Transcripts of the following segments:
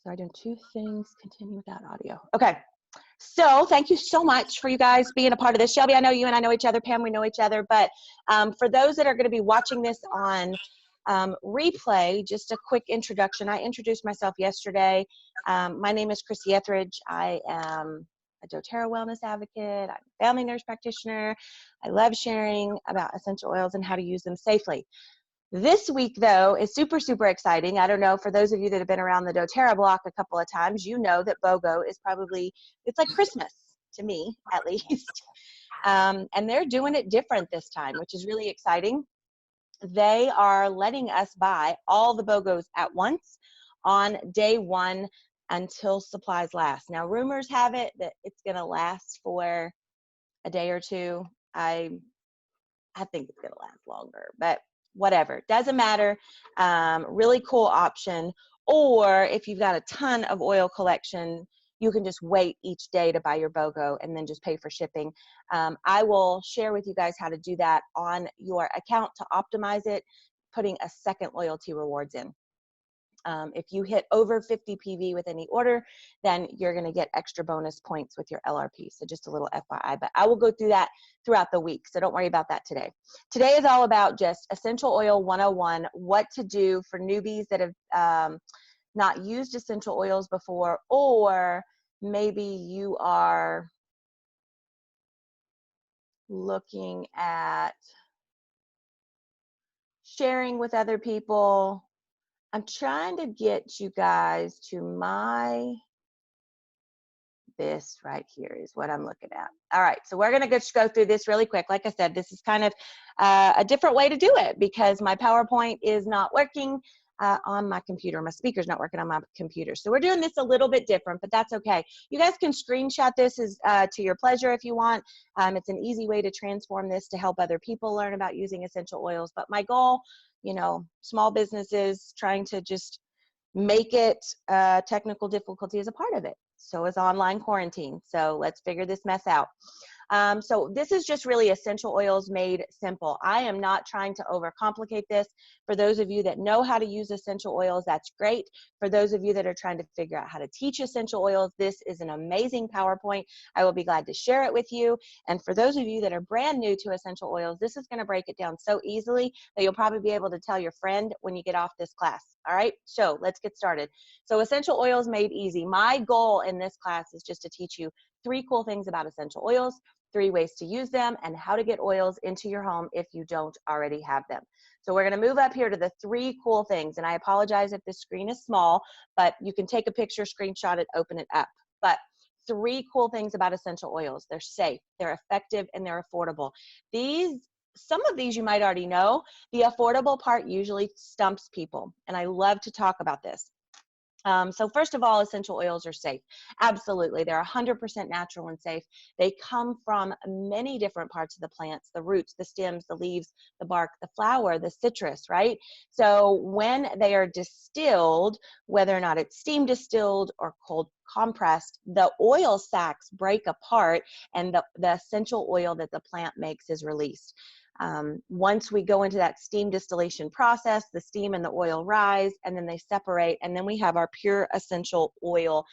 Sorry, doing two things, continue without audio. Okay. So thank you so much for you guys being a part of this. Shelby, I know you and I know each other. Pam, we know each other. But for those that are going to be watching this on replay, just a quick introduction. I introduced myself yesterday. My name is Chrissy Etheridge. I am a doTERRA wellness advocate. I'm a family nurse practitioner. I love sharing about essential oils and how to use them safely. This week, though, is super, super exciting. I don't know, for those of you that have been around the doTERRA block a couple of times, you know that BOGO is probably, it's like Christmas to me, at least. And they're doing it different this time, which is really exciting. They are letting us buy all the BOGOs at once on day one until supplies last. Now, rumors have it that it's going to last for a day or two. I think it's going to last longer, but whatever, doesn't matter. Really cool option. Or if you've got a ton of oil collection, you can just wait each day to buy your BOGO and then just pay for shipping. I will share with you guys how to do that on your account to optimize it, putting a second loyalty rewards in. If you hit over 50 PV with any order, then you're going to get extra bonus points with your LRP. So just a little FYI, but I will go through that throughout the week. So don't worry about that today. Today is all about just essential oil 101, what to do for newbies that have not used essential oils before, or maybe you are looking at sharing with other people. I'm trying to get you guys to this right here is what I'm looking at. All right, so we're gonna just go through this really quick. Like I said, this is kind of a different way to do it because my PowerPoint is not working on my computer. My speaker's not working on my computer. So we're doing this a little bit different, but that's okay. You guys can screenshot this to your pleasure if you want. It's an easy way to transform this to help other people learn about using essential oils. But my goal, you know, small businesses trying to just make it technical difficulty is a part of it. So is online quarantine. So let's figure this mess out. So this is just really essential oils made simple. I am not trying to overcomplicate this. For those of you that know how to use essential oils, that's great. For those of you that are trying to figure out how to teach essential oils, this is an amazing PowerPoint. I will be glad to share it with you. And for those of you that are brand new to essential oils, this is going to break it down so easily that you'll probably be able to tell your friend when you get off this class. All right, so let's get started. So essential oils made easy. My goal in this class is just to teach you 3 cool things about essential oils, 3 ways to use them, and how to get oils into your home if you don't already have them. So we're going to move up here to the 3 cool things. And I apologize if this screen is small, but you can take a picture, screenshot it, open it up. But 3 cool things about essential oils. They're safe, they're effective, and they're affordable. Some of these you might already know. The affordable part usually stumps people, and I love to talk about this. So first of all, essential oils are safe. Absolutely. They're 100% natural and safe. They come from many different parts of the plants, the roots, the stems, the leaves, the bark, the flower, the citrus, right? So when they are distilled, whether or not it's steam distilled or cold compressed, the oil sacs break apart and the essential oil that the plant makes is released. Once we go into that steam distillation process, the steam and the oil rise and then they separate, and then we have our pure essential oil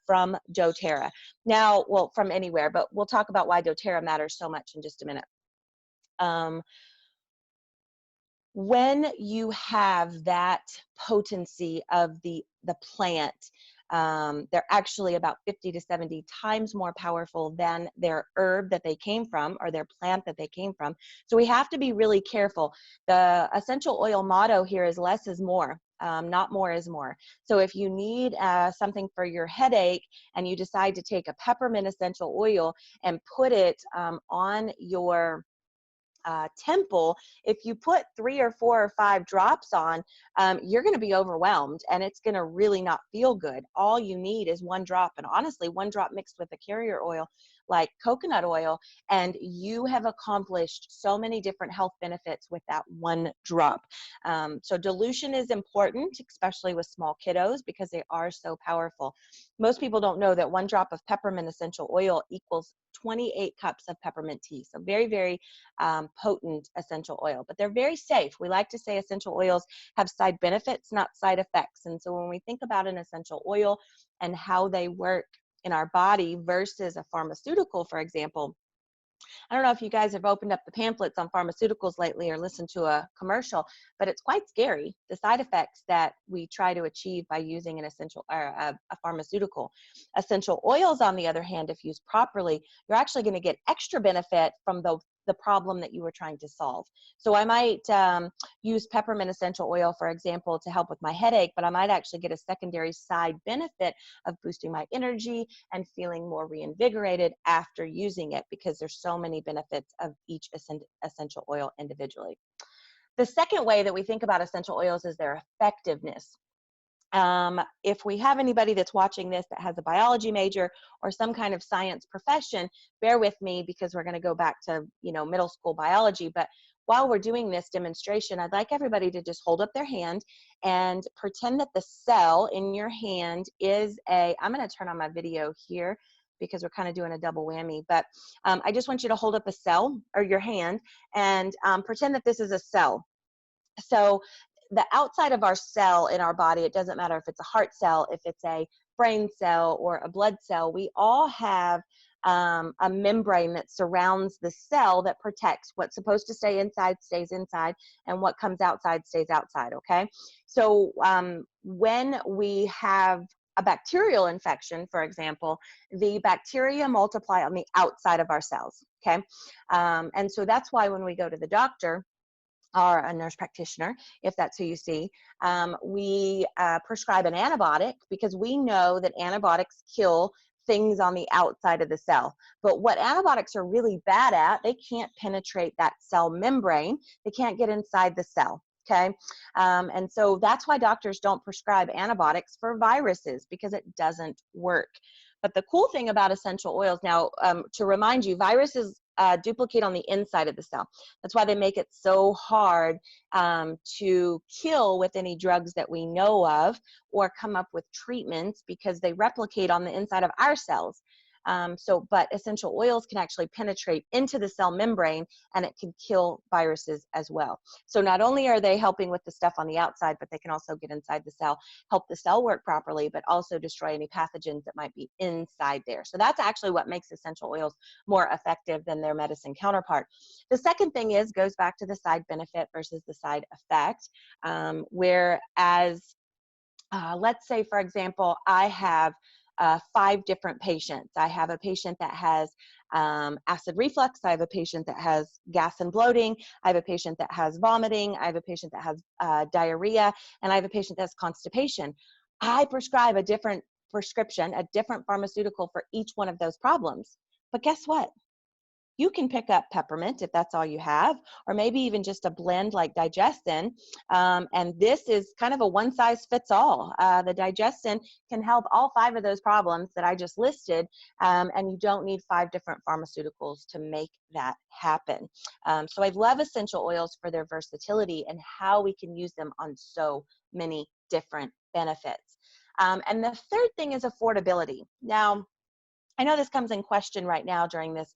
from doTERRA. Now, well, from anywhere, but we'll talk about why doTERRA matters so much in just a minute. When you have that potency of the plant, they're actually about 50 to 70 times more powerful than their herb that they came from or their plant that they came from. So we have to be really careful. The essential oil motto here is less is more. Not more is more. So if you need something for your headache and you decide to take a peppermint essential oil and put it on your temple, if you put 3 or 4 or 5 drops on, you're going to be overwhelmed and it's going to really not feel good. All you need is 1 drop, and honestly 1 drop mixed with a carrier oil like coconut oil, and you have accomplished so many different health benefits with that one drop. So dilution is important, especially with small kiddos, because they are so powerful. Most people don't know that one drop of peppermint essential oil equals 28 cups of peppermint tea. So very, very potent essential oil, but they're very safe. We like to say essential oils have side benefits, not side effects. And so when we think about an essential oil and how they work in our body versus a pharmaceutical, for example, I don't know if you guys have opened up the pamphlets on pharmaceuticals lately or listened to a commercial, but it's quite scary, the side effects that we try to achieve by using an essential or a pharmaceutical. Essential oils, on the other hand, if used properly, you're actually going to get extra benefit from the problem that you were trying to solve. So I might use peppermint essential oil, for example, to help with my headache, but I might actually get a secondary side benefit of boosting my energy and feeling more reinvigorated after using it, because there's so many benefits of each essential oil individually. The second way that we think about essential oils is their effectiveness. If we have anybody that's watching this that has a biology major or some kind of science profession, bear with me because we're going to go back to, middle school biology. But while we're doing this demonstration, I'd like everybody to just hold up their hand and pretend that the cell in your hand is I'm going to turn on my video here because we're kind of doing a double whammy, but I just want you to hold up a cell or your hand and pretend that this is a cell. So the outside of our cell in our body, it doesn't matter if it's a heart cell, if it's a brain cell or a blood cell, we all have a membrane that surrounds the cell that protects what's supposed to stay inside stays inside, and what comes outside stays outside, okay? So when we have a bacterial infection, for example, the bacteria multiply on the outside of our cells, okay? And so that's why when we go to the doctor, or a nurse practitioner, if that's who you see, we prescribe an antibiotic because we know that antibiotics kill things on the outside of the cell. But what antibiotics are really bad at, they can't penetrate that cell membrane. They can't get inside the cell. Okay. And so that's why doctors don't prescribe antibiotics for viruses, because it doesn't work. But the cool thing about essential oils, now, to remind you, viruses duplicate on the inside of the cell. That's why they make it so hard to kill with any drugs that we know of or come up with treatments, because they replicate on the inside of our cells. But essential oils can actually penetrate into the cell membrane, and it can kill viruses as well. So not only are they helping with the stuff on the outside, but they can also get inside the cell, help the cell work properly, but also destroy any pathogens that might be inside there. So that's actually what makes essential oils more effective than their medicine counterpart. The second thing goes back to the side benefit versus the side effect, whereas let's say, for example, I have 5 different patients. I have a patient that has acid reflux. I have a patient that has gas and bloating. I have a patient that has vomiting. I have a patient that has diarrhea. And I have a patient that has constipation. I prescribe a different prescription, a different pharmaceutical for each one of those problems. But guess what? You can pick up peppermint if that's all you have, or maybe even just a blend like digestin. And this is kind of a one-size-fits-all. The digestin can help all 5 of those problems that I just listed, and you don't need 5 different pharmaceuticals to make that happen. So I love essential oils for their versatility and how we can use them on so many different benefits. And the third thing is affordability. Now, I know this comes in question right now during this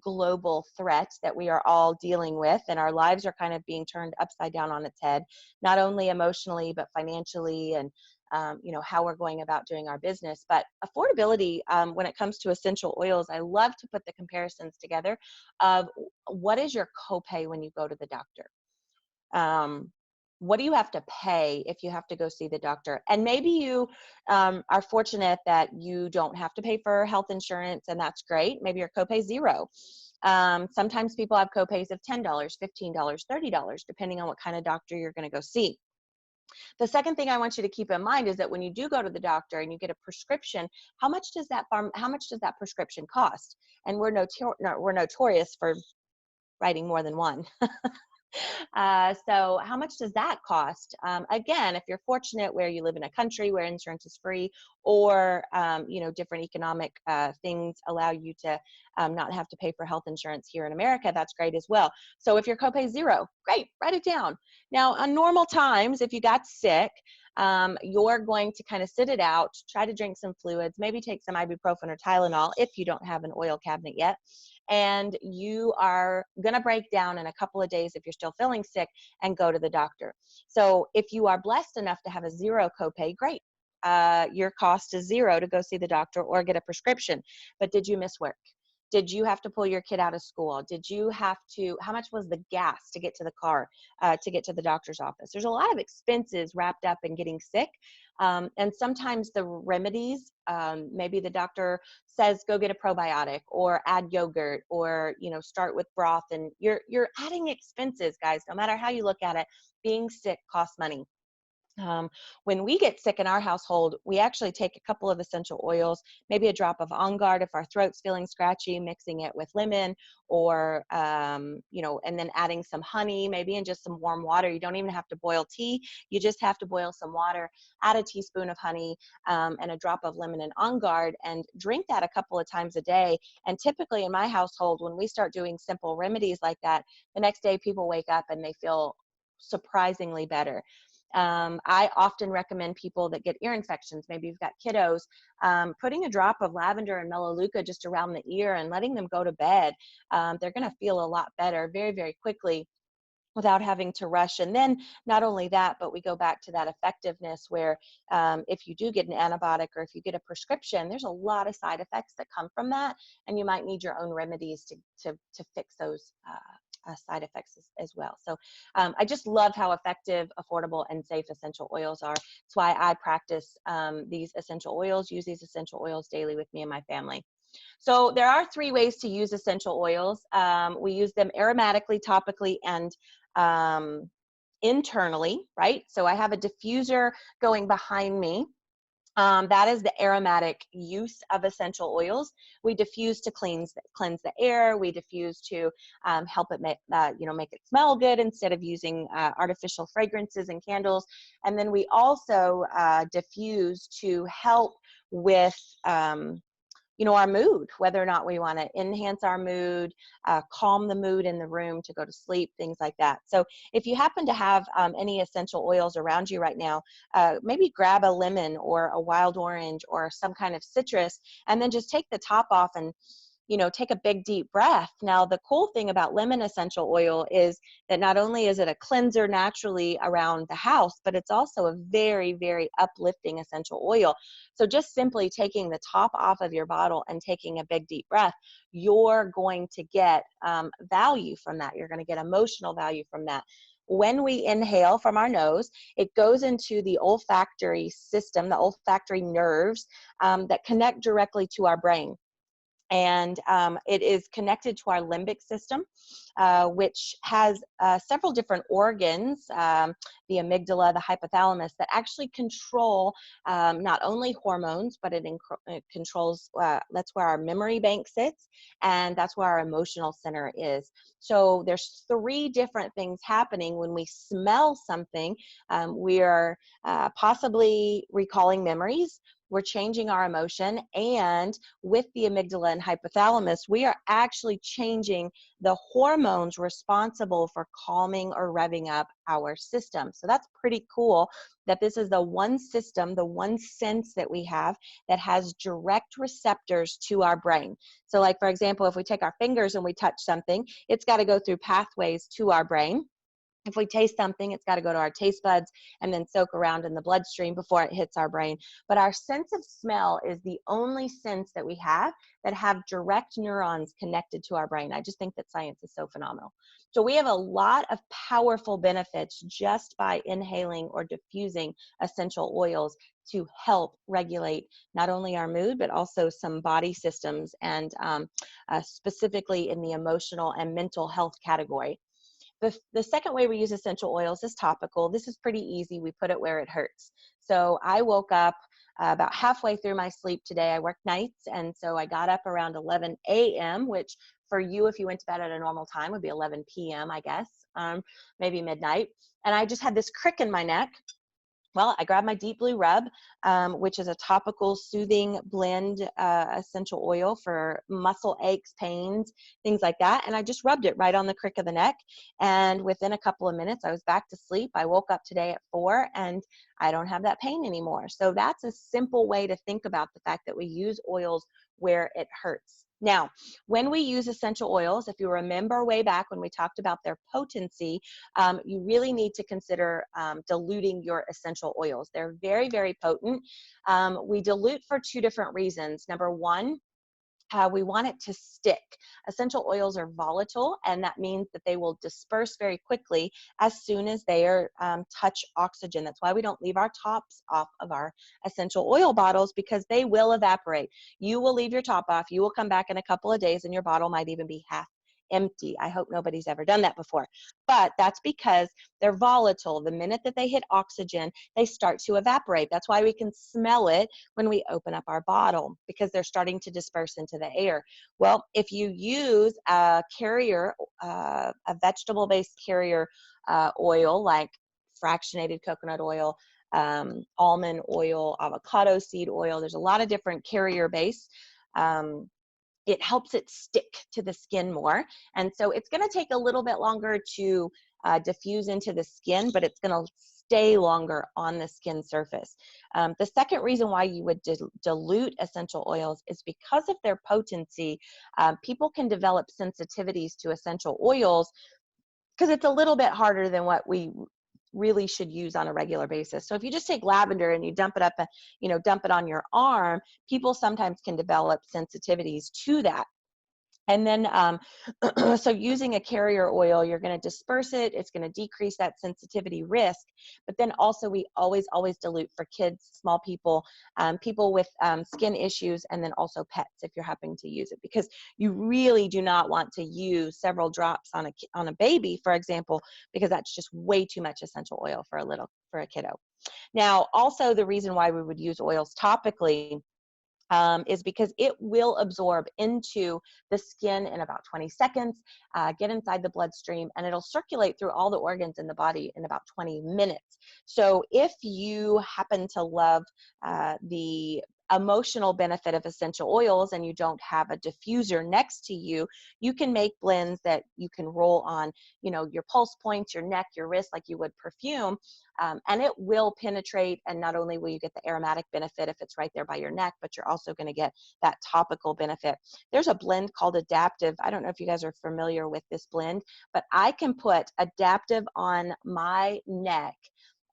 global threat that we are all dealing with, and our lives are kind of being turned upside down on its head, not only emotionally, but financially, and how we're going about doing our business. But affordability, when it comes to essential oils, I love to put the comparisons together of what is your copay when you go to the doctor. What do you have to pay if you have to go see the doctor? And maybe you are fortunate that you don't have to pay for health insurance, and that's great. Maybe your copay is $0. Sometimes people have copays of $10, $15, $30, depending on what kind of doctor you're going to go see. The second thing I want you to keep in mind is that when you do go to the doctor and you get a prescription, how much does that prescription cost? And we're notorious for writing more than one. So how much does that cost? Again, if you're fortunate where you live in a country where insurance is free, or different economic things allow you to not have to pay for health insurance here in America, that's great as well. So if your copay is zero, great, write it down. Now, on normal times, if you got sick, you're going to kind of sit it out, try to drink some fluids, maybe take some ibuprofen or Tylenol if you don't have an oil cabinet yet. And you are going to break down in a couple of days if you're still feeling sick and go to the doctor. So if you are blessed enough to have a zero copay, great. Your cost is zero to go see the doctor or get a prescription. But did you miss work? Did you have to pull your kid out of school? Did you have to, how much was the gas to get to the car, to get to the doctor's office? There's a lot of expenses wrapped up in getting sick. And sometimes the remedies, maybe the doctor says, go get a probiotic or add yogurt, or, start with broth, and you're adding expenses, guys. No matter how you look at it, being sick costs money. When we get sick in our household, we actually take a couple of essential oils, maybe a drop of On Guard if our throat's feeling scratchy, mixing it with lemon, or, and then adding some honey, maybe in just some warm water. You don't even have to boil tea. You just have to boil some water, add a teaspoon of honey, and a drop of lemon and On Guard, and drink that a couple of times a day. And typically in my household, when we start doing simple remedies like that, the next day people wake up and they feel surprisingly better. I often recommend people that get ear infections, maybe you've got kiddos, putting a drop of lavender and melaleuca just around the ear and letting them go to bed. They're going to feel a lot better very, very quickly without having to rush. And then not only that, but we go back to that effectiveness where if you do get an antibiotic or if you get a prescription, there's a lot of side effects that come from that. And you might need your own remedies to fix those side effects as well. So I just love how effective, affordable, and safe essential oils are. That's why I practice these essential oils, use these essential oils daily with me and my family. So there are 3 ways to use essential oils. We use them aromatically, topically, and internally, right? So I have a diffuser going behind me. That is the aromatic use of essential oils. We diffuse to cleanse the air. We diffuse to help it make it smell good instead of using artificial fragrances and candles. And then we also diffuse to help with our mood, whether or not we want to enhance our mood, calm the mood in the room to go to sleep, things like that. So if you happen to have any essential oils around you right now, maybe grab a lemon or a wild orange or some kind of citrus, and then just take the top off and take a big deep breath. Now, the cool thing about lemon essential oil is that not only is it a cleanser naturally around the house, but it's also a very, very uplifting essential oil. So just simply taking the top off of your bottle and taking a big deep breath, you're going to get value from that. You're going to get emotional value from that. When we inhale from our nose, it goes into the olfactory system, the olfactory nerves that connect directly to our brain. And it is connected to our limbic system, which has several different organs, the amygdala, the hypothalamus, that actually control not only hormones, but it controls, that's where our memory bank sits, and that's where our emotional center is. So there's 3 different things happening when we smell something. We are possibly recalling memories. We're changing our emotion, and with the amygdala and hypothalamus, we are actually changing the hormones responsible for calming or revving up our system. So that's pretty cool that this is the one system, the one sense that we have that has direct receptors to our brain. So like, for example, if we take our fingers and we touch something, it's got to go through pathways to our brain. If we taste something, it's got to go to our taste buds and then soak around in the bloodstream before it hits our brain. But our sense of smell is the only sense that we have that have direct neurons connected to our brain. I just think that science is so phenomenal. So we have a lot of powerful benefits just by inhaling or diffusing essential oils to help regulate not only our mood, but also some body systems, and specifically in the emotional and mental health category. The second way we use essential oils is topical. This is pretty easy. We put it where it hurts. So I woke up about halfway through my sleep today. I work nights, and so I got up around 11 a.m., which for you, if you went to bed at a normal time, would be 11 p.m., I guess. maybe midnight, and I just had this crick in my neck. Well, I grabbed my Deep Blue Rub, which is a topical soothing blend essential oil for muscle aches, pains, things like that. And I just rubbed it right on the crick of the neck. And within a couple of minutes, I was back to sleep. I woke up today at 4 and I don't have that pain anymore. So that's a simple way to think about the fact that we use oils where it hurts. Now, when we use essential oils, if you remember way back when we talked about their potency, you really need to consider diluting your essential oils. They're very, very potent. We dilute for two different reasons. Number one, we want it to stick. Essential oils are volatile, and that means that they will disperse very quickly as soon as they are touch oxygen. That's why we don't leave our tops off of our essential oil bottles, because they will evaporate. You will leave your top off, you will come back in a couple of days, and your bottle might even be half empty. I hope nobody's ever done that before. But that's because they're volatile. The minute that they hit oxygen, they start to evaporate. That's why we can smell it when we open up our bottle, because they're starting to disperse into the air. Well, if you use a carrier, a vegetable-based carrier oil like fractionated coconut oil, almond oil, avocado seed oil, there's a lot of different carrier base. It helps it stick to the skin more. And so it's going to take a little bit longer to diffuse into the skin, but it's going to stay longer on the skin surface. The second reason why you would dilute essential oils is because of their potency. People can develop sensitivities to essential oils because it's a little bit harder than what we really should use on a regular basis. So if you just take lavender and you dump it up, dump it on your arm, people sometimes can develop sensitivities to that. And then, so using a carrier oil, you're going to disperse it. It's going to decrease that sensitivity risk. But then also, we always dilute for kids, small people, people with skin issues, and then also pets if you're happening to use it, because you really do not want to use several drops on a baby, for example, because that's just way too much essential oil for a kiddo. Now, also the reason why we would use oils topically is because it will absorb into the skin in about 20 seconds, get inside the bloodstream, and it'll circulate through all the organs in the body in about 20 minutes. So if you happen to love the emotional benefit of essential oils and you don't have a diffuser next to you, you can make blends that you can roll on, your pulse points, your neck, your wrist, like you would perfume. And it will penetrate, and not only will you get the aromatic benefit if it's right there by your neck, but you're also going to get that topical benefit. There's a blend called Adaptive. I don't know if you guys are familiar with this blend, but I can put Adaptive on my neck,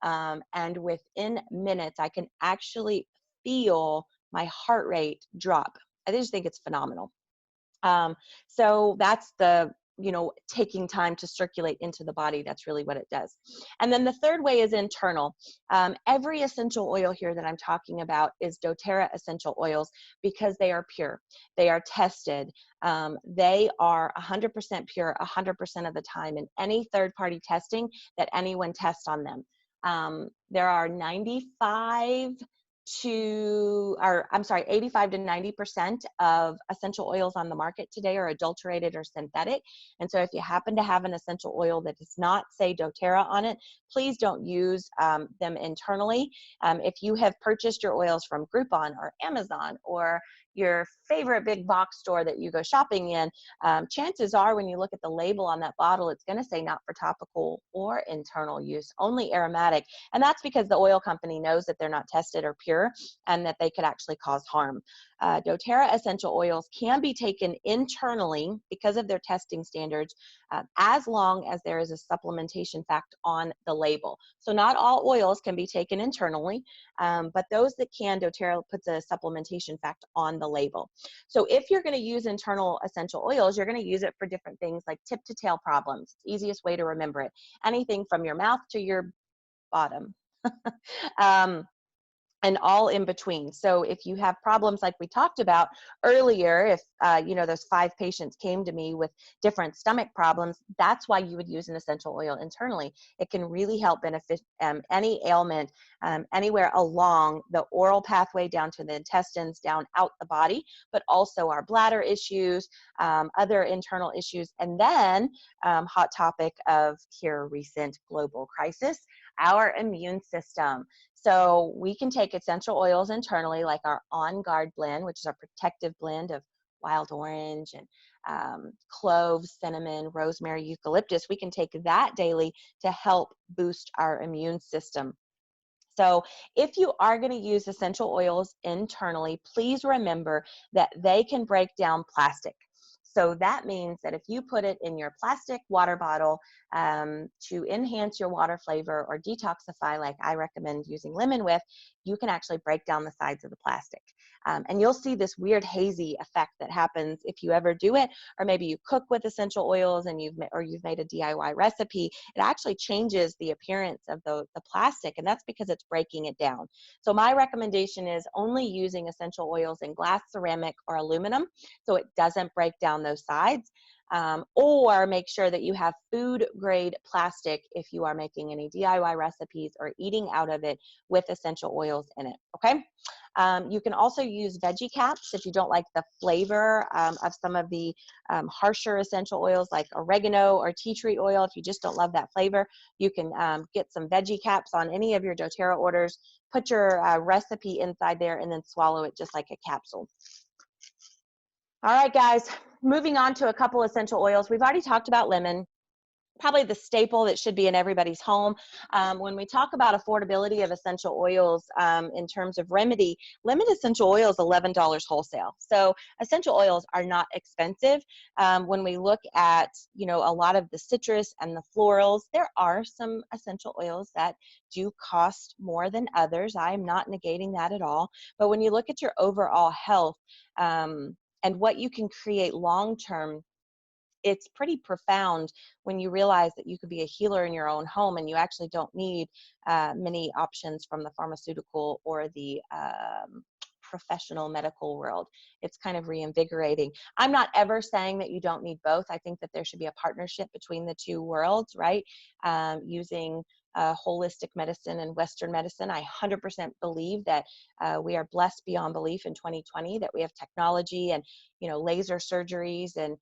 and within minutes, I can actually feel my heart rate drop. I just think it's phenomenal. So that's the, taking time to circulate into the body. That's really what it does. And then the third way is internal. Every essential oil here that I'm talking about is doTERRA essential oils because they are pure. They are tested. They are 100% pure 100% of the time in any third-party testing that anyone tests on them. There are 85 to 90% of essential oils on the market today are adulterated or synthetic. And so if you happen to have an essential oil that does not say doTERRA on it, please don't use them internally. If you have purchased your oils from Groupon or Amazon or your favorite big box store that you go shopping in, chances are when you look at the label on that bottle, it's going to say not for topical or internal use, only aromatic. And that's because the oil company knows that they're not tested or pure and that they could actually cause harm. doTERRA essential oils can be taken internally because of their testing standards, as long as there is a supplementation fact on the label. So not all oils can be taken internally, but those that can, doTERRA puts a supplementation fact on the label. So if you're going to use internal essential oils, you're going to use it for different things like tip to tail problems. Easiest way to remember it. Anything from your mouth to your bottom. and all in between. So if you have problems like we talked about earlier, if you know, those 5 patients came to me with different stomach problems, that's why you would use an essential oil internally. It can really help benefit any ailment anywhere along the oral pathway down to the intestines, down out the body, but also our bladder issues, other internal issues, and then hot topic of here, recent global crisis, our immune system. So we can take essential oils internally, like our On Guard blend, which is our protective blend of wild orange and cloves, cinnamon, rosemary, eucalyptus. We can take that daily to help boost our immune system. So if you are going to use essential oils internally, please remember that they can break down plastic. So that means that if you put it in your plastic water bottle to enhance your water flavor or detoxify, like I recommend using lemon with, you can actually break down the sides of the plastic. And you'll see this weird hazy effect that happens if you ever do it, or maybe you cook with essential oils and you've made a DIY recipe. It actually changes the appearance of the plastic, and that's because it's breaking it down. So my recommendation is only using essential oils in glass, ceramic, or aluminum, so it doesn't break down those sides. Or make sure that you have food grade plastic if you are making any DIY recipes or eating out of it with essential oils in it, okay? You can also use veggie caps if you don't like the flavor of some of the harsher essential oils like oregano or tea tree oil. If you just don't love that flavor, you can get some veggie caps on any of your doTERRA orders, put your recipe inside there, and then swallow it just like a capsule. All right, guys, moving on to a couple essential oils. We've already talked about lemon, probably the staple that should be in everybody's home. When we talk about affordability of essential oils in terms of remedy, lemon essential oil is $11 wholesale. So essential oils are not expensive. When we look at, you know, a lot of the citrus and the florals, there are some essential oils that do cost more than others. I'm not negating that at all. But when you look at your overall health and what you can create long-term, it's pretty profound when you realize that you could be a healer in your own home and you actually don't need many options from the pharmaceutical or the professional medical world. It's kind of reinvigorating. I'm not ever saying that you don't need both. I think that there should be a partnership between the two worlds, right? Using holistic medicine and Western medicine. I 100% believe that we are blessed beyond belief in 2020, that we have technology and, you know, laser surgeries and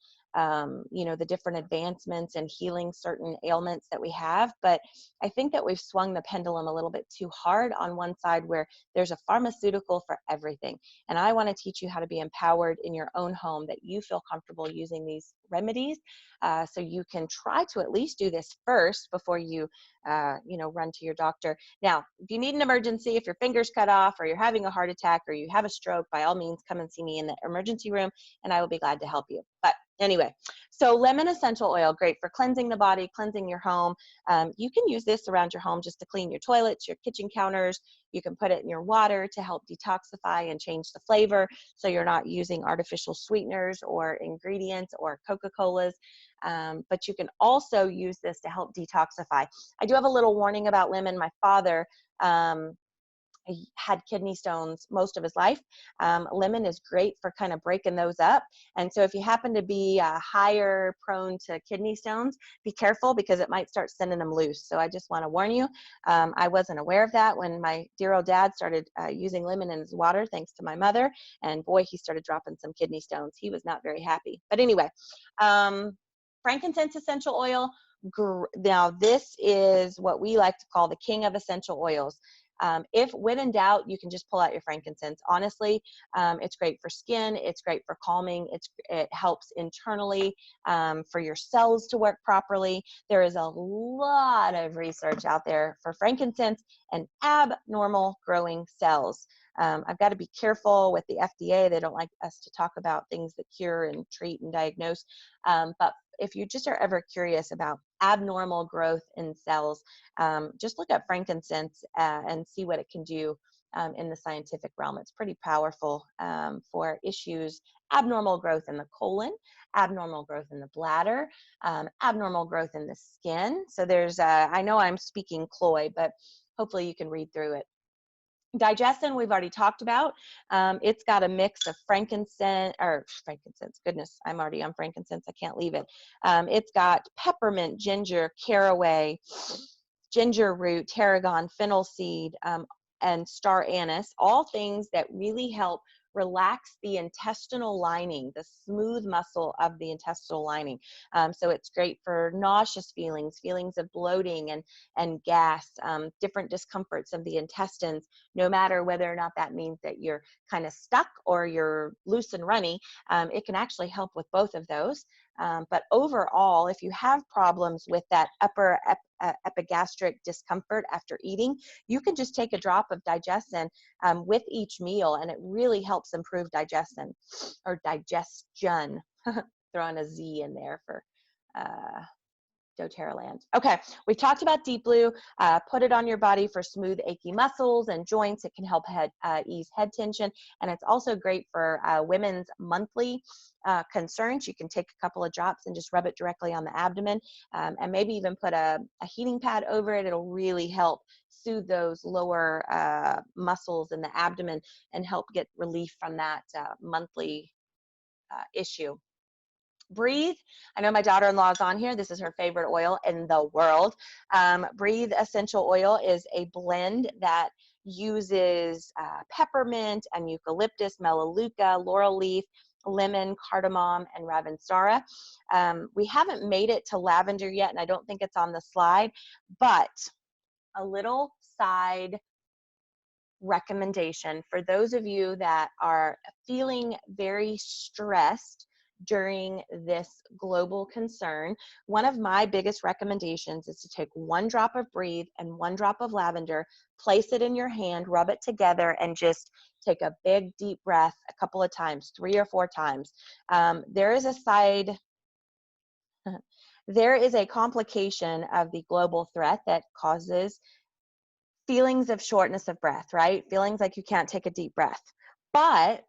you know, the different advancements and healing certain ailments that we have. But I think that we've swung the pendulum a little bit too hard on one side where there's a pharmaceutical for everything. And I want to teach you how to be empowered in your own home, that you feel comfortable using these remedies. So you can try to at least do this first before you, you know, run to your doctor. Now, if you need an emergency, if your finger's cut off or you're having a heart attack or you have a stroke, by all means, come and see me in the emergency room and I will be glad to help you. But anyway, so lemon essential oil, great for cleansing the body, cleansing your home. You can use this around your home just to clean your toilets, your kitchen counters. You can put it in your water to help detoxify and change the flavor so you're not using artificial sweeteners or ingredients or Coca-Colas. But you can also use this to help detoxify. I do have a little warning about lemon. My father he had kidney stones most of his life. Lemon is great for kind of breaking those up. And so if you happen to be higher prone to kidney stones, be careful because it might start sending them loose. So I just want to warn you. I wasn't aware of that when my dear old dad started using lemon in his water, thanks to my mother. And boy, he started dropping some kidney stones. He was not very happy. But anyway, frankincense essential oil. Now, this is what we like to call the king of essential oils. If when in doubt, you can just pull out your frankincense. Honestly, it's great for skin. It's great for calming. It helps internally for your cells to work properly. There is a lot of research out there for frankincense and abnormal growing cells. I've got to be careful with the FDA. They don't like us to talk about things that cure and treat and diagnose. But if you just are ever curious about abnormal growth in cells, just look up frankincense and see what it can do in the scientific realm. It's pretty powerful for issues, abnormal growth in the colon, abnormal growth in the bladder, abnormal growth in the skin. So there's, I know I'm speaking cloy, but hopefully you can read through it. Digestin, we've already talked about. It's got a mix of frankincense, goodness, I'm already on frankincense, I can't leave it. It's got peppermint, ginger, caraway, ginger root, tarragon, fennel seed, and star anise, all things that really help relax the intestinal lining, the smooth muscle of the intestinal lining. So it's great for nauseous feelings, feelings of bloating and gas, different discomforts of the intestines, no matter whether or not that means that you're kind of stuck or you're loose and runny. It can actually help with both of those. But overall, if you have problems with that upper epigastric discomfort after eating, you can just take a drop of digestin with each meal, and it really helps improve digestion or digestion. Throwing a Z in there for doTERRA land. Okay, we've talked about Deep Blue. Put it on your body for smooth, achy muscles and joints. It can help ease head tension, and it's also great for women's monthly concerns. You can take a couple of drops and just rub it directly on the abdomen, and maybe even put a heating pad over it. It'll really help soothe those lower muscles in the abdomen and help get relief from that monthly issue. Breathe. I know my daughter-in-law is on here. This is her favorite oil in the world. Breathe essential oil is a blend that uses peppermint and eucalyptus, melaleuca, laurel leaf, lemon, cardamom, and ravensara. We haven't made it to lavender yet, and I don't think it's on the slide, but a little side recommendation for those of you that are feeling very stressed during this global concern. One of my biggest recommendations is to take 1 drop of Breathe and 1 drop of lavender, place it in your hand, rub it together, and just take a big deep breath a couple of times, 3 or 4 times. There is a complication of the global threat that causes feelings of shortness of breath, right? Feelings like you can't take a deep breath. But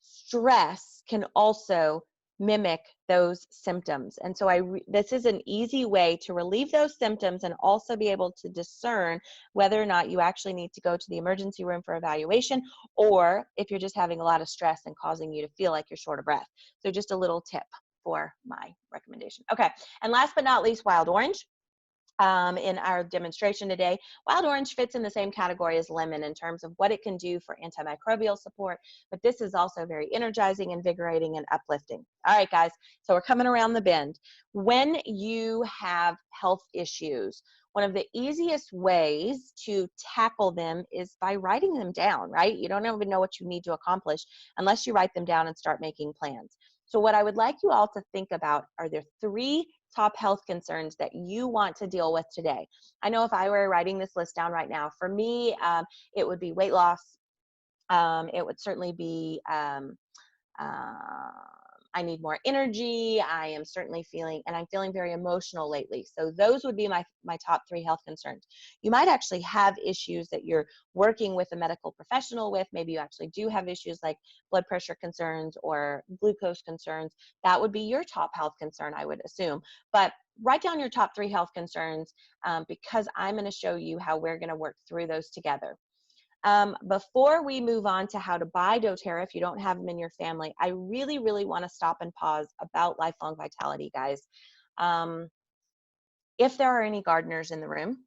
stress can also mimic those symptoms. And so this is an easy way to relieve those symptoms and also be able to discern whether or not you actually need to go to the emergency room for evaluation, or if you're just having a lot of stress and causing you to feel like you're short of breath. So just a little tip for my recommendation. Okay, and last but not least, wild orange. In our demonstration today, wild orange fits in the same category as lemon in terms of what it can do for antimicrobial support, but this is also very energizing, invigorating, and uplifting. All right, guys, so we're coming around the bend. When you have health issues, one of the easiest ways to tackle them is by writing them down, right? You don't even know what you need to accomplish unless you write them down and start making plans. So what I would like you all to think about are there 3 top health concerns that you want to deal with today. I know if I were writing this list down right now, for me, it would be weight loss. It would certainly be I need more energy. I am certainly feeling, and I'm feeling very emotional lately. So those would be my top 3 health concerns. You might actually have issues that you're working with a medical professional with. Maybe you actually do have issues like blood pressure concerns or glucose concerns. That would be your top health concern, I would assume. But write down your top 3 health concerns because I'm going to show you how we're going to work through those together. Before we move on to how to buy doTERRA, if you don't have them in your family, I really, really want to stop and pause about lifelong vitality, guys. If there are any gardeners in the room,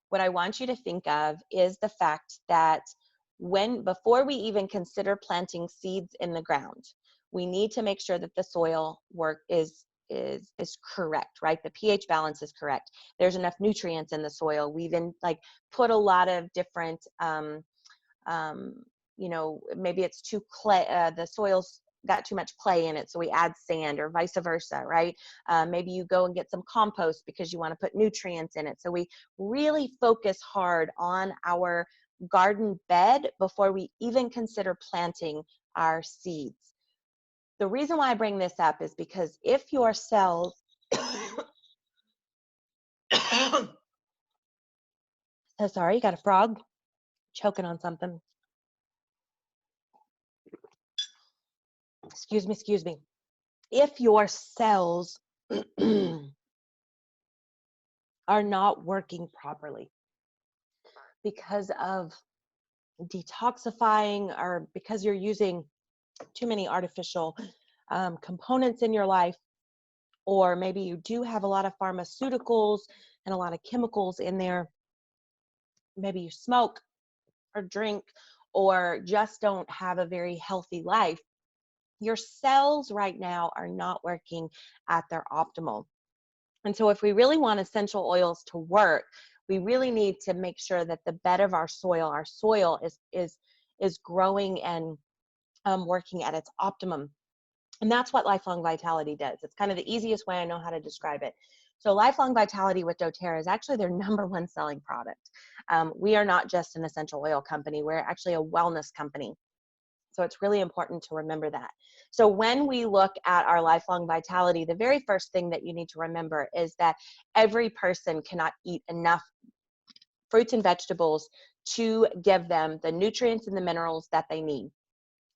what I want you to think of is the fact that before we even consider planting seeds in the ground, we need to make sure that the soil work is correct, right? The pH balance is correct. There's enough nutrients in the soil. We've put a lot of different, maybe it's too clay, the soil's got too much clay in it, so we add sand, or vice versa, right? Maybe you go and get some compost because you want to put nutrients in it. So we really focus hard on our garden bed before we even consider planting our seeds. The reason why I bring this up is because if your cells, so sorry, you got a frog choking on something. Excuse me. If your cells are not working properly, because of detoxifying or because you're using too many artificial components in your life, or maybe you do have a lot of pharmaceuticals and a lot of chemicals in there. Maybe you smoke or drink or just don't have a very healthy life. Your cells right now are not working at their optimal. And so if we really want essential oils to work, we really need to make sure that the bed of our soil is growing and working at its optimum. And that's what Lifelong Vitality does. It's kind of the easiest way I know how to describe it. So Lifelong Vitality with doTERRA is actually their #1 selling product. We are not just an essential oil company. We're actually a wellness company. So it's really important to remember that. So when we look at our Lifelong Vitality, the very first thing that you need to remember is that every person cannot eat enough fruits and vegetables to give them the nutrients and the minerals that they need.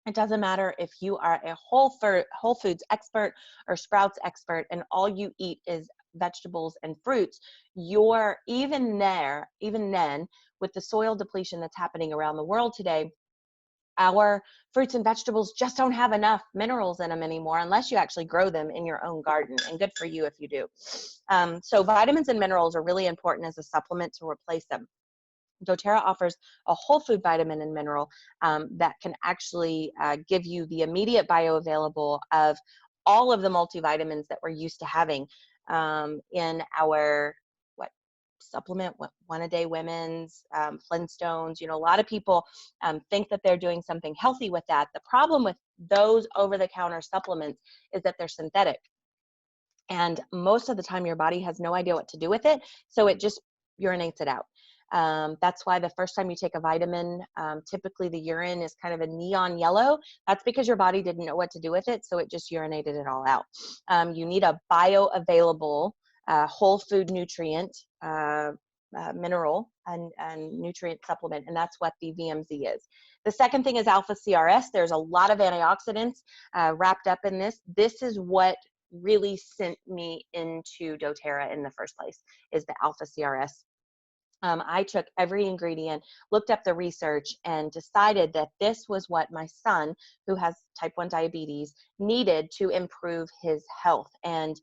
It doesn't matter if you are a whole foods expert or Sprouts expert and all you eat is vegetables and fruits. You're even then, with the soil depletion that's happening around the world today, our fruits and vegetables just don't have enough minerals in them anymore unless you actually grow them in your own garden, and good for you if you do. So vitamins and minerals are really important as a supplement to replace them. doTERRA offers a whole food vitamin and mineral that can actually give you the immediate bioavailable of all of the multivitamins that we're used to having in our supplement, One A Day Women's, Flintstones. A lot of people think that they're doing something healthy with that. The problem with those over-the-counter supplements is that they're synthetic. And most of the time your body has no idea what to do with it, so it just urinates it out. That's why the first time you take a vitamin, typically the urine is kind of a neon yellow. That's because your body didn't know what to do with it, so it just urinated it all out. You need a bioavailable whole food nutrient, mineral and nutrient supplement, and that's what the VMZ is. The second thing is alpha CRS. There's a lot of antioxidants wrapped up in this. This is what really sent me into doTERRA in the first place, is the alpha CRS. I took every ingredient, looked up the research, and decided that this was what my son, who has type 1 diabetes, needed to improve his health. And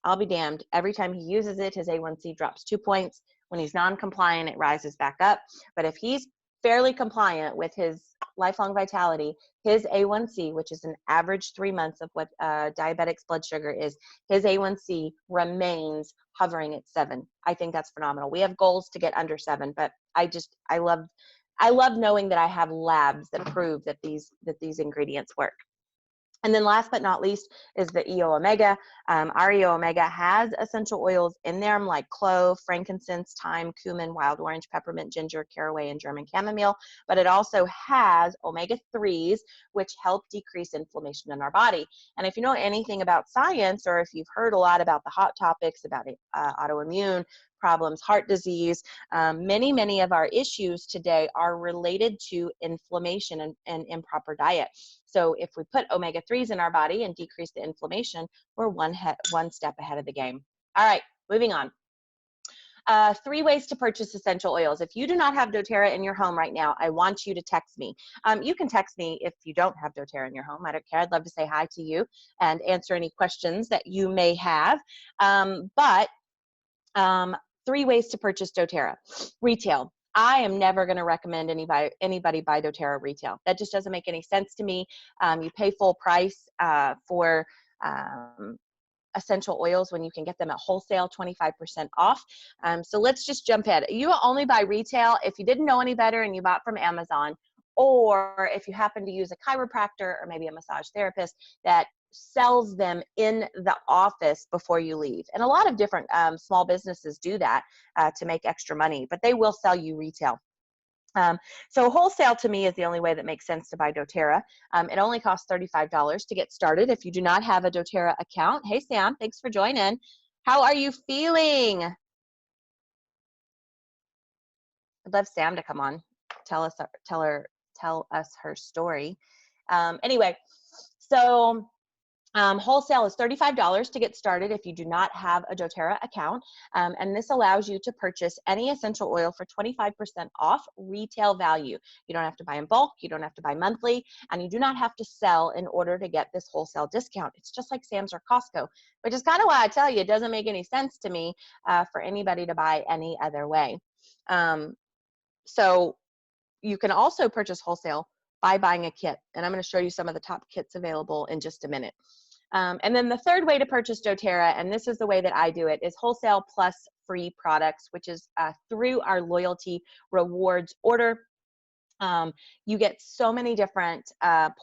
I'll be damned, every time he uses it, his A1C drops 2 points. When he's non-compliant, it rises back up. But if he's fairly compliant with his Lifelong Vitality, his A1C, which is an average 3 months of what diabetic's blood sugar is, his A1C remains hovering at 7. I think that's phenomenal. We have goals to get under 7, but I love knowing that I have labs that prove that these ingredients work. And then last but not least is the EO Omega. Our EO Omega has essential oils in them like clove, frankincense, thyme, cumin, wild orange, peppermint, ginger, caraway, and German chamomile. But it also has omega-3s, which help decrease inflammation in our body. And if you know anything about science, or if you've heard a lot about the hot topics about autoimmune problems, heart disease, many of our issues today are related to inflammation and improper diet. So if we put omega-3s in our body and decrease the inflammation, we're one step ahead of the game. All right, moving on. 3 ways to purchase essential oils. If you do not have doTERRA in your home right now, I want you to text me. You can text me if you don't have doTERRA in your home. I don't care. I'd love to say hi to you and answer any questions that you may have. 3 ways to purchase doTERRA. Retail. I am never going to recommend anybody buy doTERRA retail. That just doesn't make any sense to me. You pay full price for essential oils when you can get them at wholesale, 25% off. So let's just jump in. You only buy retail if you didn't know any better and you bought from Amazon, or if you happen to use a chiropractor or maybe a massage therapist that sells them in the office before you leave. And a lot of different small businesses do that to make extra money, but they will sell you retail. So wholesale to me is the only way that makes sense to buy doTERRA. It only costs $35 to get started if you do not have a doTERRA account. Hey, Sam, thanks for joining. How are you feeling? I'd love Sam to come on, tell us her story. Anyway, so Wholesale is $35 to get started if you do not have a doTERRA account. And this allows you to purchase any essential oil for 25% off retail value. You don't have to buy in bulk, you don't have to buy monthly, and you do not have to sell in order to get this wholesale discount. It's just like Sam's or Costco, which is kind of why I tell you it doesn't make any sense to me for anybody to buy any other way. So you can also purchase wholesale by buying a kit. And I'm going to show you some of the top kits available in just a minute. And then the third way to purchase doTERRA, and this is the way that I do it, is wholesale plus free products, which is through our loyalty rewards order. You get so many different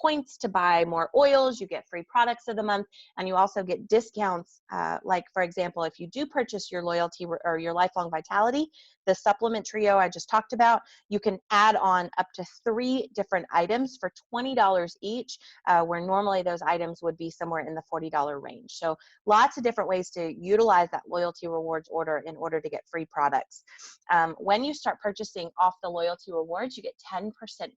points to buy more oils, you get free products of the month, and you also get discounts. Like, for example, if you do purchase your loyalty or your lifelong vitality, the supplement trio I just talked about, you can add on up to 3 different items for $20 each, where normally those items would be somewhere in the $40 range. So lots of different ways to utilize that loyalty rewards order in order to get free products. When you start purchasing off the loyalty rewards, you get 10%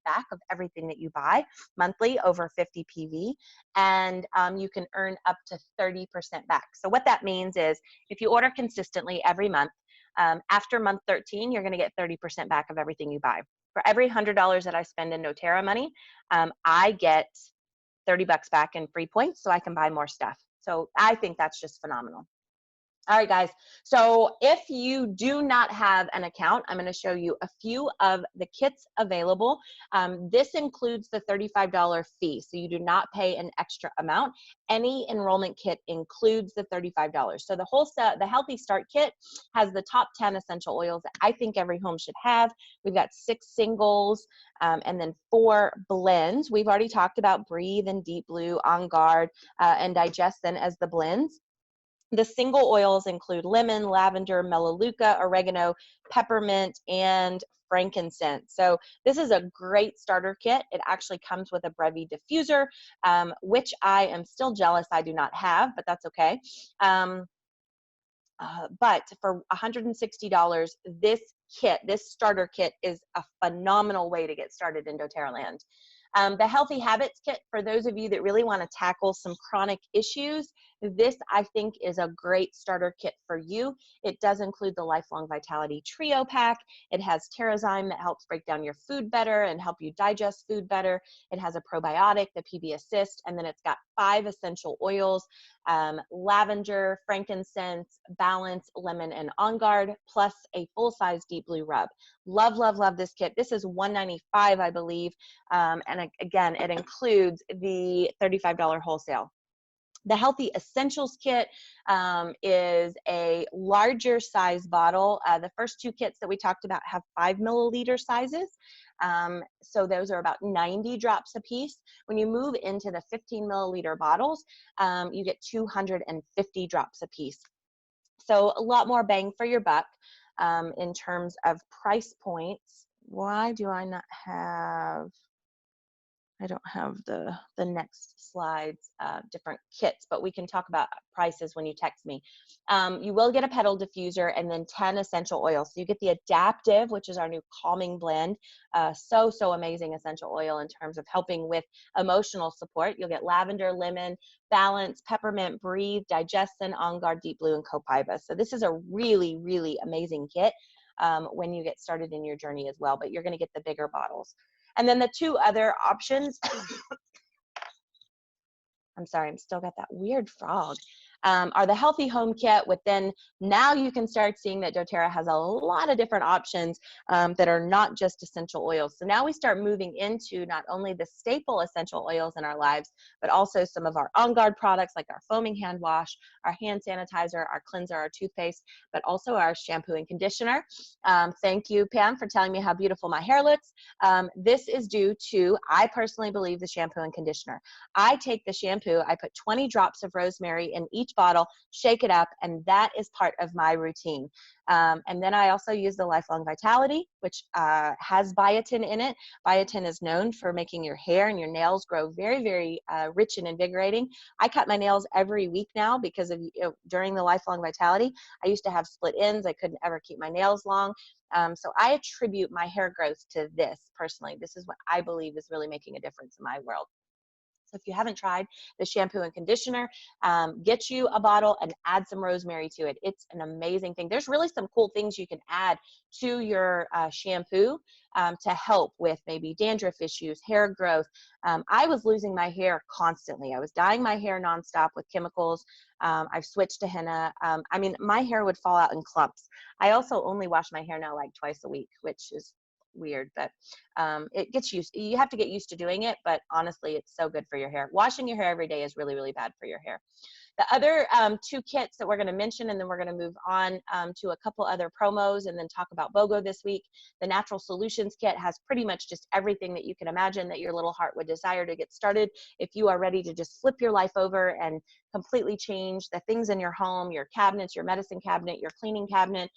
back of everything that you buy monthly over 50 PV, and you can earn up to 30% back. So what that means is if you order consistently every month, after month 13, you're going to get 30% back of everything you buy. For every $100 that I spend in doTERRA money, I get 30 bucks back in free points so I can buy more stuff. So I think that's just phenomenal. All right, guys. So if you do not have an account, I'm going to show you a few of the kits available. This includes the $35 fee, so you do not pay an extra amount. Any enrollment kit includes the $35. So the Healthy Start Kit has the top 10 essential oils that I think every home should have. We've got 6 singles and then 4 blends. We've already talked about Breathe and Deep Blue, On Guard, and Digest then as the blends. The single oils include lemon, lavender, melaleuca, oregano, peppermint, and frankincense. So this is a great starter kit. It actually comes with a Brevi diffuser, which I am still jealous I do not have, but that's okay. But for $160, this starter kit is a phenomenal way to get started in doTERRA land. The Healthy Habits Kit, for those of you that really want to tackle some chronic issues, this I think is a great starter kit for you. It does include the Lifelong Vitality Trio Pack. It has Terrazyme that helps break down your food better and help you digest food better. It has a probiotic, the PB Assist, and then it's got 5 essential oils, lavender, frankincense, balance, lemon, and On Guard, plus a full-size Deep Blue rub. Love, love, love this kit. This is $195, I believe, and again, it includes the $35 wholesale. The Healthy Essentials Kit is a larger size bottle. The first 2 kits that we talked about have 5 milliliter sizes. So those are about 90 drops a piece. When you move into the 15 milliliter bottles, you get 250 drops a piece. So a lot more bang for your buck in terms of price points. Why do I not have... I don't have the next slides, different kits, but we can talk about prices when you text me. You will get a pedal diffuser and then 10 essential oils. So you get the Adaptive, which is our new calming blend. So amazing essential oil in terms of helping with emotional support. You'll get lavender, lemon, balance, peppermint, breathe, digest, On Guard, Deep Blue, and copaiba. So this is a really, really amazing kit when you get started in your journey as well, but you're going to get the bigger bottles. And then the 2 other options, I'm sorry, I'm still got that weird frog, are the Healthy Home Kit, with then now you can start seeing that doTERRA has a lot of different options that are not just essential oils. So now we start moving into not only the staple essential oils in our lives, but also some of our On Guard products like our foaming hand wash, our hand sanitizer, our cleanser, our toothpaste, but also our shampoo and conditioner. Thank you, Pam, for telling me how beautiful my hair looks. This is due to, I personally believe, the shampoo and conditioner. I take the shampoo, I put 20 drops of rosemary in each bottle, shake it up, and that is part of my routine. And then I also use the Lifelong Vitality, which has biotin in it. Biotin is known for making your hair and your nails grow very, very rich and invigorating. I cut my nails every week now because of during the Lifelong Vitality, I used to have split ends. I couldn't ever keep my nails long. So I attribute my hair growth to this personally. This is what I believe is really making a difference in my world. So if you haven't tried the shampoo and conditioner, get you a bottle and add some rosemary to it. It's an amazing thing. There's really some cool things you can add to your shampoo to help with maybe dandruff issues, hair growth. I was losing my hair constantly. I was dyeing my hair nonstop with chemicals. I've switched to henna. I mean, my hair would fall out in clumps. I also only wash my hair now like twice a week, which is weird, but it gets used, you have to get used to doing it, but honestly, it's so good for your hair. Washing your hair every day is really, really bad for your hair. The other two kits that we're going to mention, and then we're going to move on to a couple other promos and then talk about BOGO this week. The Natural Solutions Kit has pretty much just everything that you can imagine that your little heart would desire to get started if you are ready to just flip your life over and completely change the things in your home, your cabinets, your medicine cabinet, your cleaning cabinet,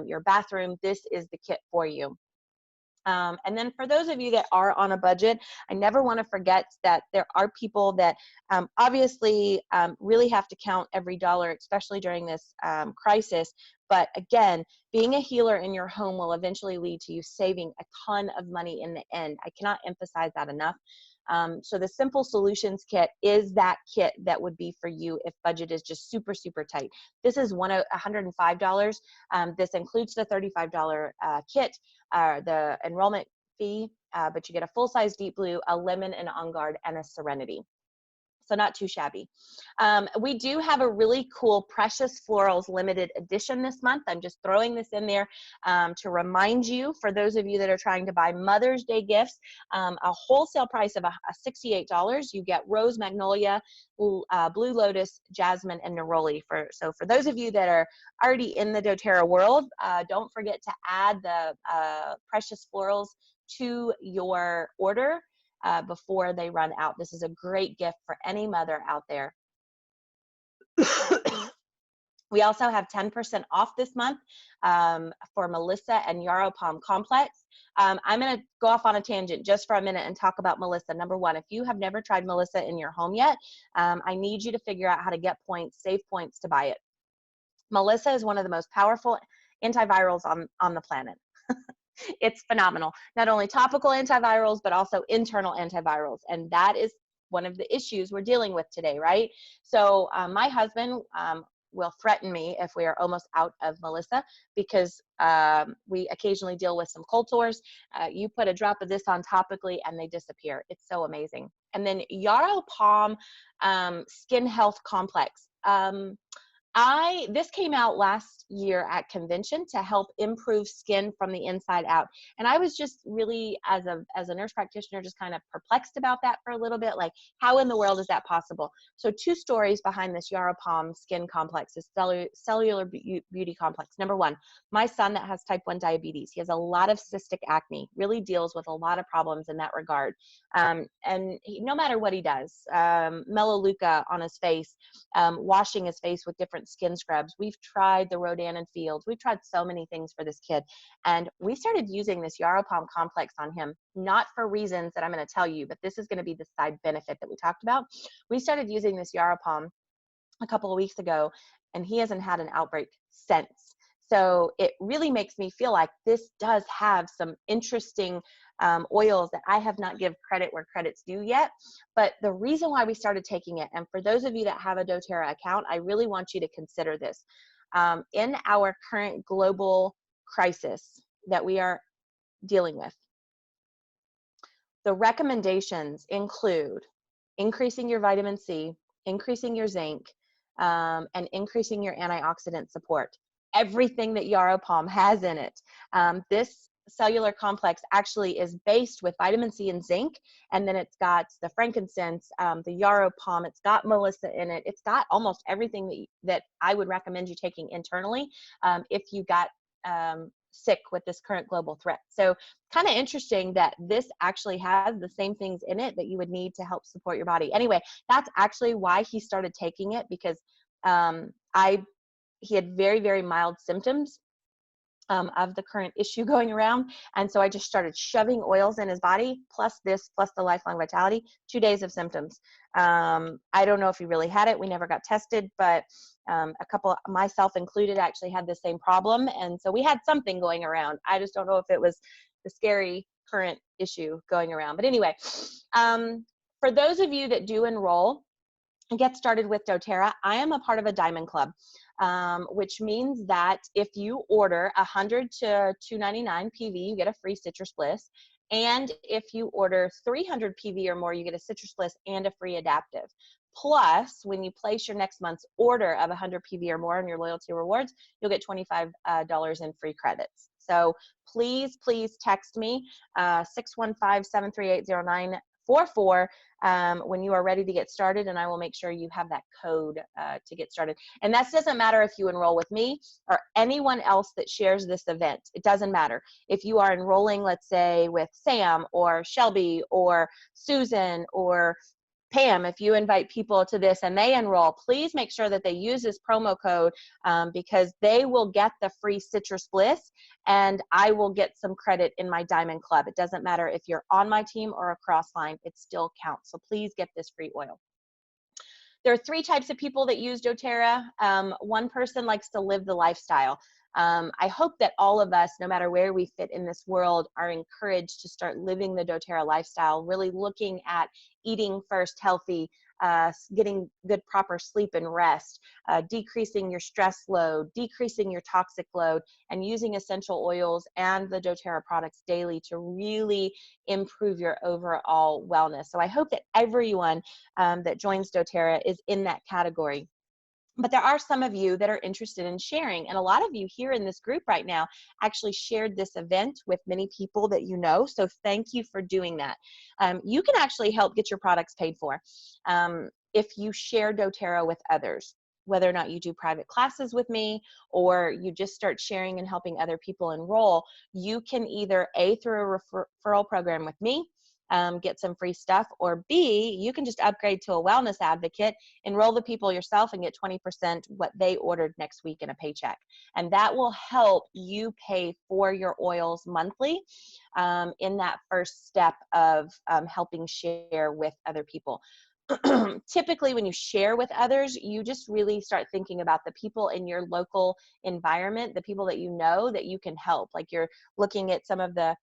your bathroom. This is the kit for you. And then for those of you that are on a budget, I never want to forget that there are people that obviously really have to count every dollar, especially during this crisis. But again, being a healer in your home will eventually lead to you saving a ton of money in the end. I cannot emphasize that enough. So the Simple Solutions Kit is that kit that would be for you if budget is just super, super tight. This is $105. This includes the $35 kit, the enrollment fee, but you get a full-size deep blue, a lemon, an on guard, and a serenity. So not too shabby. We do have a really cool Precious Florals limited edition this month. I'm just throwing this in there to remind you, for those of you that are trying to buy Mother's Day gifts, a wholesale price of $68. You get Rose Magnolia, Blue Lotus, Jasmine, and Neroli. So for those of you that are already in the doTERRA world, don't forget to add the Precious Florals to your order before they run out. This is a great gift for any mother out there. We also have 10% off this month for Melissa and Yarrow Palm Complex. I'm going to go off on a tangent just for a minute and talk about Melissa. Number one, if you have never tried Melissa in your home yet, I need you to figure out how to get points, save points to buy it. Melissa is one of the most powerful antivirals on the planet. It's phenomenal. Not only topical antivirals, but also internal antivirals. And that is one of the issues we're dealing with today, right? So my husband will threaten me if we are almost out of Melissa, because we occasionally deal with some cold sores. You put a drop of this on topically and they disappear. It's so amazing. And then Yarrow Palm Skin Health Complex. This came out last year at convention to help improve skin from the inside out. And I was just really, as a nurse practitioner, just kind of perplexed about that for a little bit. Like, how in the world is that possible? So 2 stories behind this Yarrow Palm Skin Complex, this cellular beauty complex. Number one, my son that has type 1 diabetes, he has a lot of cystic acne, really deals with a lot of problems in that regard. And no matter what he does, Melaleuca on his face, washing his face with different skin scrubs. We've tried the Rodan and Fields. We've tried so many things for this kid. And we started using this Yarrow Palm Complex on him, not for reasons that I'm going to tell you, but this is going to be the side benefit that we talked about. We started using this Yarrow Palm a couple of weeks ago, and he hasn't had an outbreak since. So it really makes me feel like this does have some interesting oils that I have not give credit where credit's due yet. But the reason why we started taking it, and for those of you that have a doTERRA account, I really want you to consider this. In our current global crisis that we are dealing with, the recommendations include increasing your vitamin C, increasing your zinc, and increasing your antioxidant support. Everything that Yarrow Palm has in it. This cellular complex actually is based with vitamin C and zinc, and then it's got the frankincense, the Yarrow Palm, it's got Melissa in it, it's got almost everything that I would recommend you taking internally if you got sick with this current global threat. So kind of interesting that this actually has the same things in it that you would need to help support your body. Anyway, that's actually why he started taking it, because he had very, very mild symptoms of the current issue going around. And so I just started shoving oils in his body, plus this, plus the Lifelong Vitality, 2 days of symptoms. I don't know if he really had it. We never got tested, but a couple, myself included, actually had the same problem. And so we had something going around. I just don't know if it was the scary current issue going around. But anyway, For those of you that do enroll and get started with doTERRA, I am a part of a Diamond Club, which means that if you order 100 to 299 PV, you get a free Citrus Bliss. And if you order 300 PV or more, you get a Citrus Bliss and a free adaptive. Plus, when you place your next month's order of 100 PV or more on your loyalty rewards, you'll get $25 in free credits. So please, please text me, 615-738-0944 when you are ready to get started, and I will make sure you have that code to get started. And that doesn't matter if you enroll with me or anyone else that shares this event. It doesn't matter. If you are enrolling, let's say, with Sam or Shelby or Susan or Pam, if you invite people to this and they enroll, please make sure that they use this promo code because they will get the free Citrus Bliss and I will get some credit in my Diamond Club. It doesn't matter if you're on my team or across line, it still counts. So please get this free oil. There are 3 types of people that use doTERRA. One person likes to live the lifestyle. I hope that all of us, no matter where we fit in this world, are encouraged to start living the doTERRA lifestyle, really looking at eating first healthy, getting good proper sleep and rest, decreasing your stress load, decreasing your toxic load, and using essential oils and the doTERRA products daily to really improve your overall wellness. So I hope that everyone that joins doTERRA is in that category. But there are some of you that are interested in sharing, and a lot of you here in this group right now actually shared this event with many people that you know, so thank you for doing that. You can actually help get your products paid for if you share doTERRA with others, whether or not you do private classes with me or you just start sharing and helping other people enroll. You can either A, through a referral program with me, get some free stuff, or B, you can just upgrade to a wellness advocate, enroll the people yourself, and get 20% what they ordered next week in a paycheck. And that will help you pay for your oils monthly in that first step of helping share with other people. Typically, when you share with others, you just really start thinking about the people in your local environment, the people that you know that you can help. Like you're looking at some of the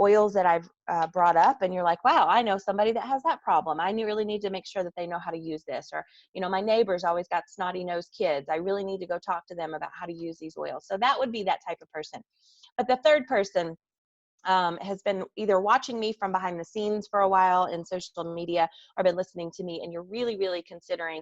oils that I've brought up and you're like, wow, I know somebody that has that problem. I really need to make sure that they know how to use this. Or, you know, my neighbor's always got snotty-nosed kids. I really need to go talk to them about how to use these oils. So that would be that type of person. But the third person has been either watching me from behind the scenes for a while in social media or been listening to me, and you're really, really considering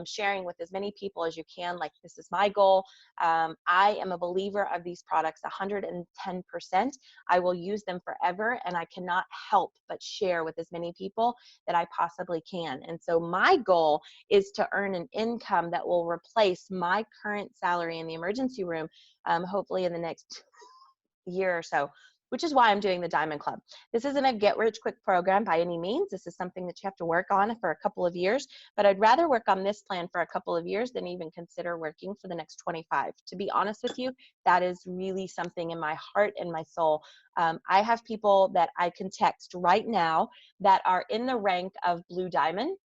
sharing with as many people as you can. Like, this is my goal. I am a believer of these products 110%. I will use them forever, and I cannot help but share with as many people that I possibly can. And so my goal is to earn an income that will replace my current salary in the emergency room, hopefully in the next year or so, which is why I'm doing the Diamond Club. This isn't a get-rich-quick program by any means. This is something that you have to work on for a couple of years, but I'd rather work on this plan for a couple of years than even consider working for the next 25. To be honest with you, that is really something in my heart and my soul. I have people that I can text right now that are in the rank of Blue Diamond.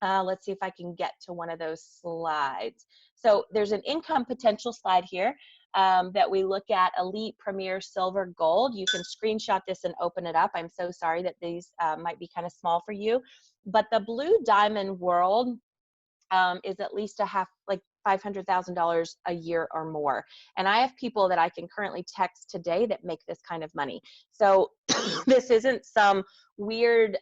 Let's see if I can get to one of those slides. So there's an income potential slide here that we look at: Elite, Premier, Silver, Gold. You can screenshot this and open it up. I'm so sorry that these might be kind of small for you. But the Blue Diamond world is at least like $500,000 a year or more. And I have people that I can currently text today that make this kind of money. So this isn't some weird,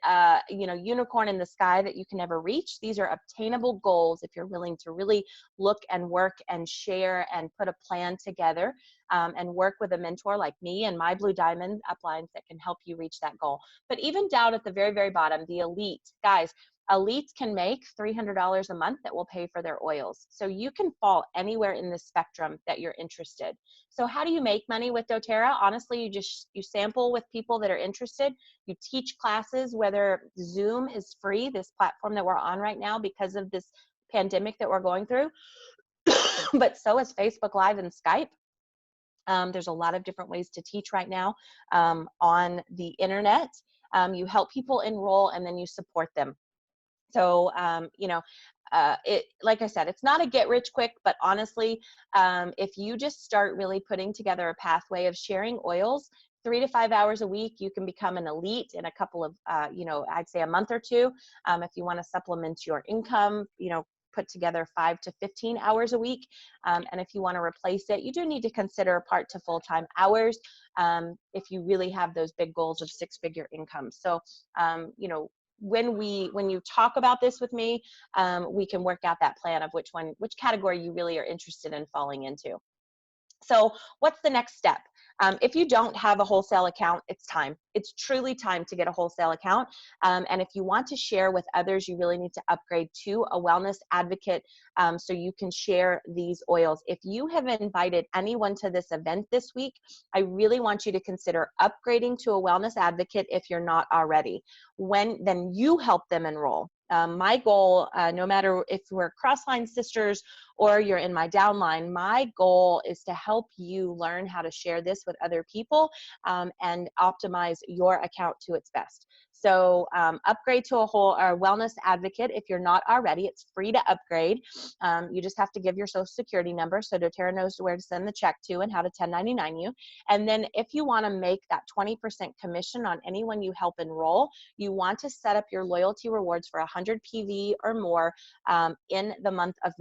unicorn in the sky that you can never reach. These are obtainable goals if you're willing to really look and work and share and put a plan together and work with a mentor like me and my Blue Diamond uplines that can help you reach that goal. But even down at the very, very bottom, the Elite, guys, elites can make $300 a month that will pay for their oils. So you can fall anywhere in the spectrum that you're interested. So how do you make money with doTERRA? Honestly, you sample with people that are interested. You teach classes, whether Zoom is free, this platform that we're on right now because of this pandemic that we're going through, but so is Facebook Live and Skype. There's a lot of different ways to teach right now on the internet. You help people enroll and then you support them. So, like I said, it's not a get rich quick, but honestly, if you just start really putting together a pathway of sharing oils, 3 to 5 hours a week, you can become an elite in a couple of, you know, I'd say a month or two. If you want to supplement your income, you know, put together 5 to 15 hours a week. And if you want to replace it, you do need to consider part to full-time hours if you really have those big goals of 6-figure income. So, you know, when you talk about this with me, we can work out that plan of which category you really are interested in falling into. So what's the next step? If you don't have a wholesale account, it's time. It's truly time to get a wholesale account. And if you want to share with others, you really need to upgrade to a wellness advocate so you can share these oils. If you have invited anyone to this event this week, I really want you to consider upgrading to a wellness advocate if you're not already. Then you help them enroll. My goal, no matter if we're crossline sisters or you're in my downline, my goal is to help you learn how to share this with other people and optimize your account to its best. So upgrade to a wellness advocate if you're not already. It's free to upgrade. You just have to give your social security number so doTERRA knows where to send the check to and how to 1099 you. And then if you want to make that 20% commission on anyone you help enroll, you want to set up your loyalty rewards for 100 PV or more in the month of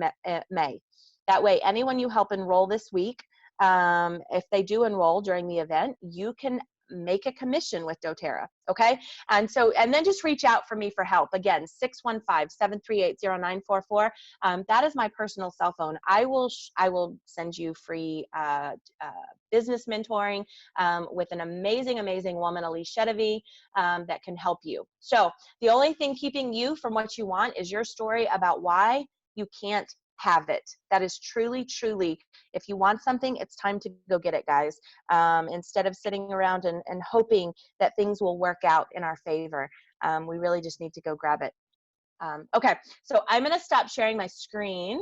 May. That way, anyone you help enroll this week, if they do enroll during the event, you can make a commission with doTERRA, okay? And then just reach out for me for help. Again, 615-738-0944. That is my personal cell phone. I will send you free business mentoring with an amazing woman, Elise Chedevi, that can help you. So the only thing keeping you from what you want is your story about why you can't have it. That is truly, if you want something, it's time to go get it, guys. Instead of sitting around and hoping that things will work out in our favor, we really just need to go grab it. Okay, so I'm gonna stop sharing my screen.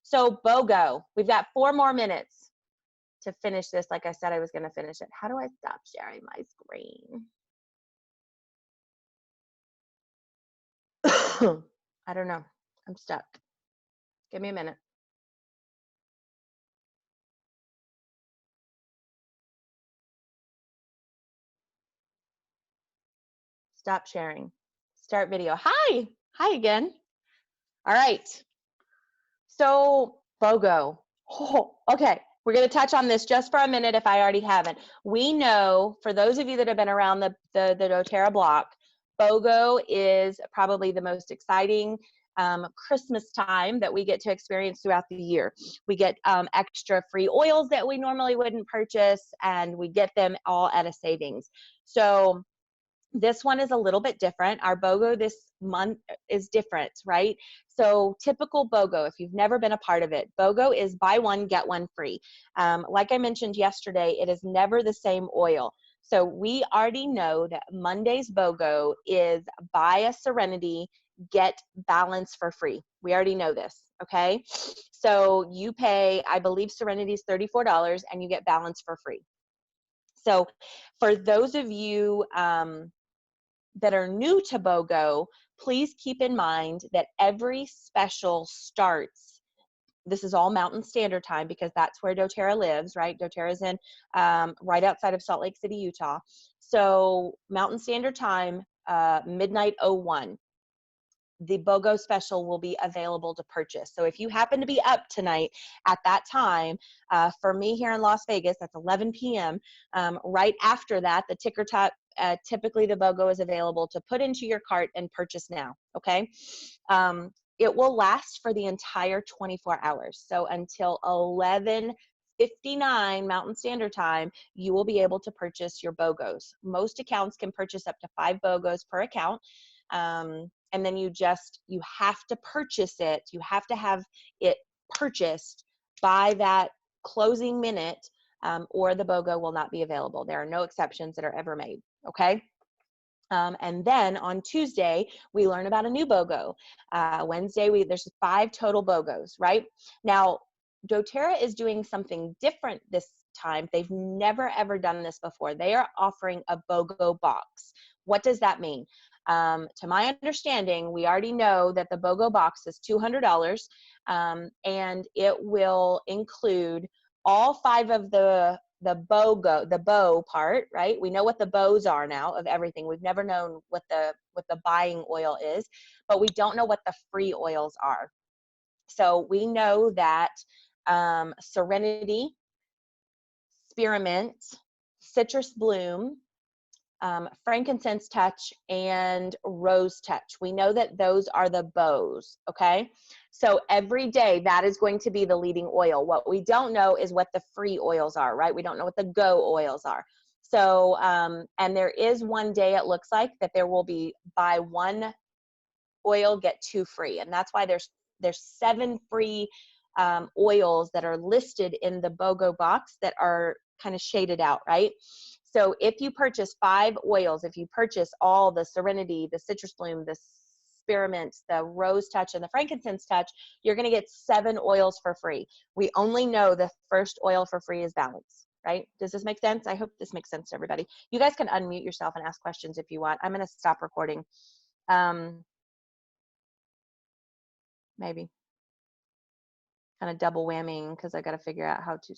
So BOGO, we've got 4 more minutes to finish this. Like I said, I was gonna finish it. How do I stop sharing my screen? I don't know, I'm stuck. Give me a minute. Stop sharing. Start video. Hi again. All right. So BOGO. Oh, okay. We're going to touch on this just for a minute if I already haven't. We know, for those of you that have been around the doTERRA block, BOGO is probably the most exciting Christmas time that we get to experience throughout the year. We get extra free oils that we normally wouldn't purchase, and we get them all at a savings. So this one is a little bit different. Our BOGO this month is different, right? So typical BOGO, if you've never been a part of it, BOGO is buy one, get one free. Like I mentioned yesterday, it is never the same oil. So we already know that Monday's BOGO is buy a Serenity, get balance for free. We already know this, okay? So you pay, I believe Serenity is $34 and you get balance for free. So for those of you that are new to BOGO, please keep in mind that every special starts, this is all Mountain Standard Time because that's where doTERRA lives, right? doTERRA is in right outside of Salt Lake City, Utah. So Mountain Standard Time, midnight 01. The BOGO special will be available to purchase. So if you happen to be up tonight at that time, for me here in Las Vegas, that's 11 p.m. Right after that, the ticker top, typically the BOGO is available to put into your cart and purchase now, okay? It will last for the entire 24 hours. So until 11:59 Mountain Standard Time, you will be able to purchase your BOGOs. Most accounts can purchase up to 5 BOGOs per account. And then you have to purchase it. You have to have it purchased by that closing minute or the BOGO will not be available. There are no exceptions that are ever made, okay? And then on Tuesday, we learn about a new BOGO. Wednesday, there's 5 total BOGOs, right? Now, doTERRA is doing something different this time. They've never, ever done this before. They are offering a BOGO box. What does that mean? To my understanding, we already know that the BOGO box is $200 and it will include all 5 of the the BOGO, the bow part, right? We know what the bows are now of everything. We've never known what the buying oil is, but we don't know what the free oils are. So we know that Serenity, Spearmint, Citrus Bloom, Frankincense Touch, and Rose Touch. We know that those are the bows, okay? So every day that is going to be the leading oil. What we don't know is what the free oils are, right? We don't know what the go oils are. So, and there is one day it looks like that there will be buy one oil, get two free. And that's why there's 7 free oils that are listed in the BOGO box that are kind of shaded out, right? So if you purchase 5 oils, if you purchase all the Serenity, the Citrus Bloom, the Spearmint, the Rose Touch, and the Frankincense Touch, you're going to get 7 oils for free. We only know the first oil for free is Balance, right? Does this make sense? I hope this makes sense to everybody. You guys can unmute yourself and ask questions if you want. I'm going to stop recording. Maybe kind of double whamming because I got to figure out how to